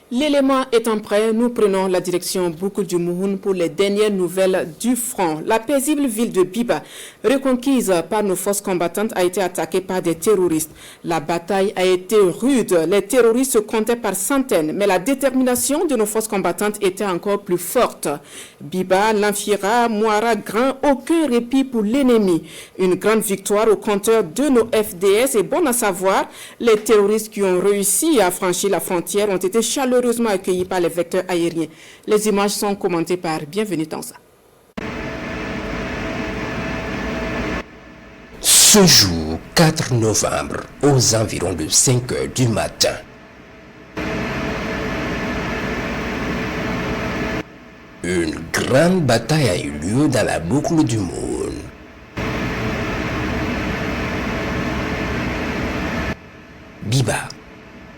L'élément étant prêt, nous prenons la direction Boukoul du Mouhoun pour les dernières nouvelles du front. La paisible ville de Biba, reconquise par nos forces combattantes, a été attaquée par des terroristes. La bataille a été rude. Les terroristes se comptaient par centaines, mais la détermination de nos forces combattantes était encore plus forte. Biba, Lanfira, Mouara, Grand, aucun répit pour l'ennemi. Une grande victoire au compteur de nos FDS et bon à savoir, les terroristes qui ont réussi à franchir la frontière ont été chaleureux accueillis par les vecteurs aériens. Les images sont commentées par Bienvenue Tanza. Ce jour, 4 novembre, aux environs de 5 heures du matin, une grande bataille a eu lieu dans la boucle du Moun. Biba,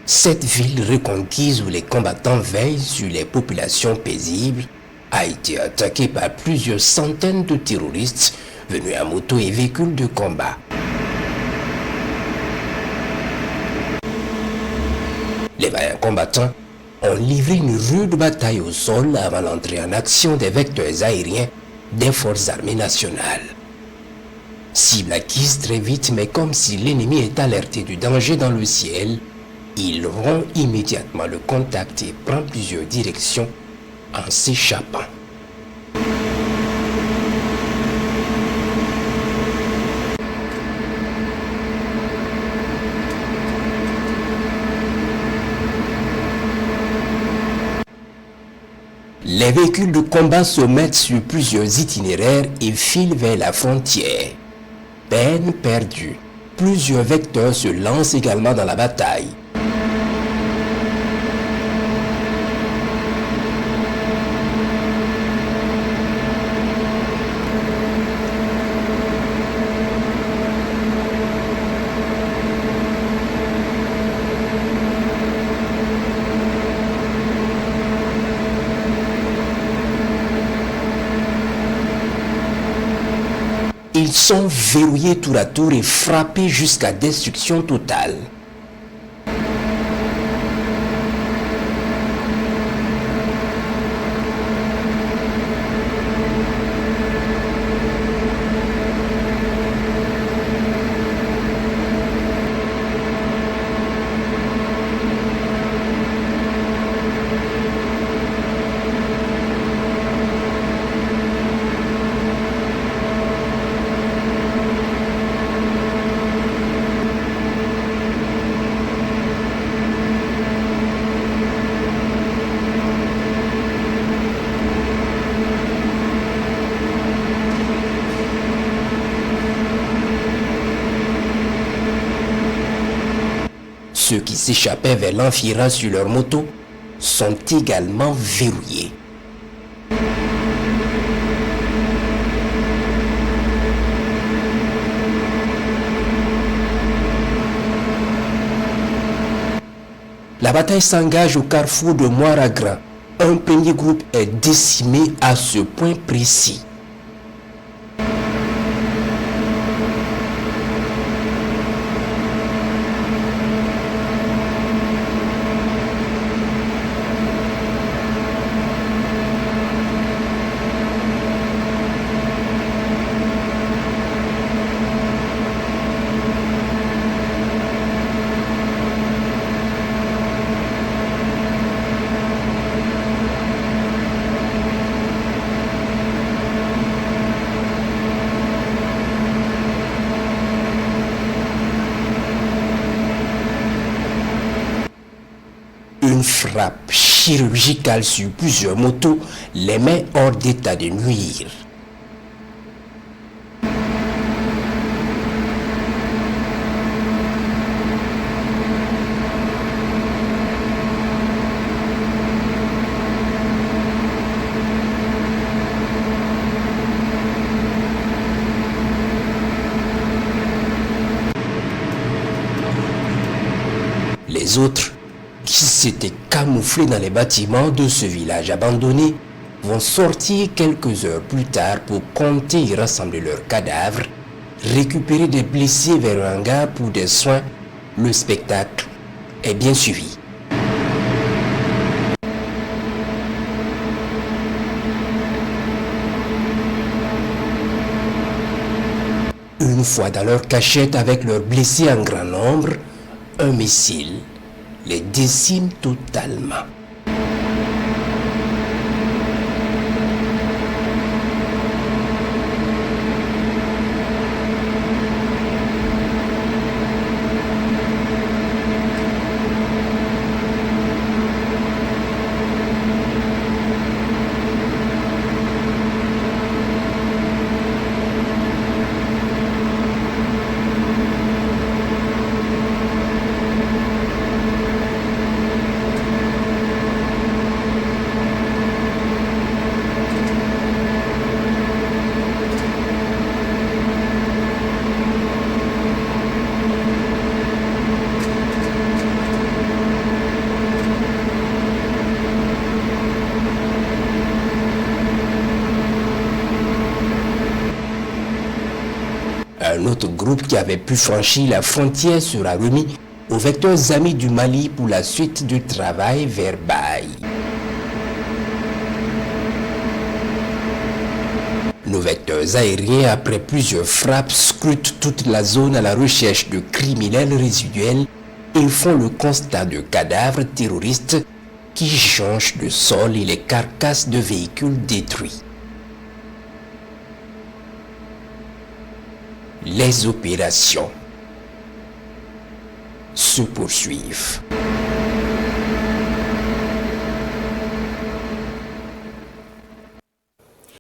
cette ville reconquise où les combattants veillent sur les populations paisibles, a été attaquée par plusieurs centaines de terroristes venus à moto et véhicules de combat. Les vaillants combattants ont livré une rude bataille au sol avant l'entrée en action des vecteurs aériens des forces armées nationales. Cible acquise très vite, mais comme si l'ennemi est alerté du danger dans le ciel, il rompt immédiatement le contact et prend plusieurs directions en s'échappant. Les véhicules de combat se mettent sur plusieurs itinéraires et filent vers la frontière. Peine perdue, plusieurs vecteurs se lancent également dans la bataille. Ils sont verrouillés tour à tour et frappés jusqu'à destruction totale. Ceux qui s'échappaient vers l'Anfira sur leur moto sont également verrouillés. La bataille s'engage au carrefour de Moiragra. Un premier groupe est décimé à ce point précis. Une frappe chirurgicale sur plusieurs motos les met hors d'état de nuire. Les autres, qui s'étaient camouflés dans les bâtiments de ce village abandonné, vont sortir quelques heures plus tard pour compter et rassembler leurs cadavres, récupérer des blessés vers un hangar pour des soins. Le spectacle est bien suivi. Une fois dans leur cachette avec leurs blessés en grand nombre, un missile les décime totalement. Un autre groupe qui avait pu franchir la frontière sera remis aux vecteurs amis du Mali pour la suite du travail vers Baye. Nos vecteurs aériens, après plusieurs frappes, scrutent toute la zone à la recherche de criminels résiduels et font le constat de cadavres terroristes qui jonchent le sol et les carcasses de véhicules détruits. Les opérations se poursuivent.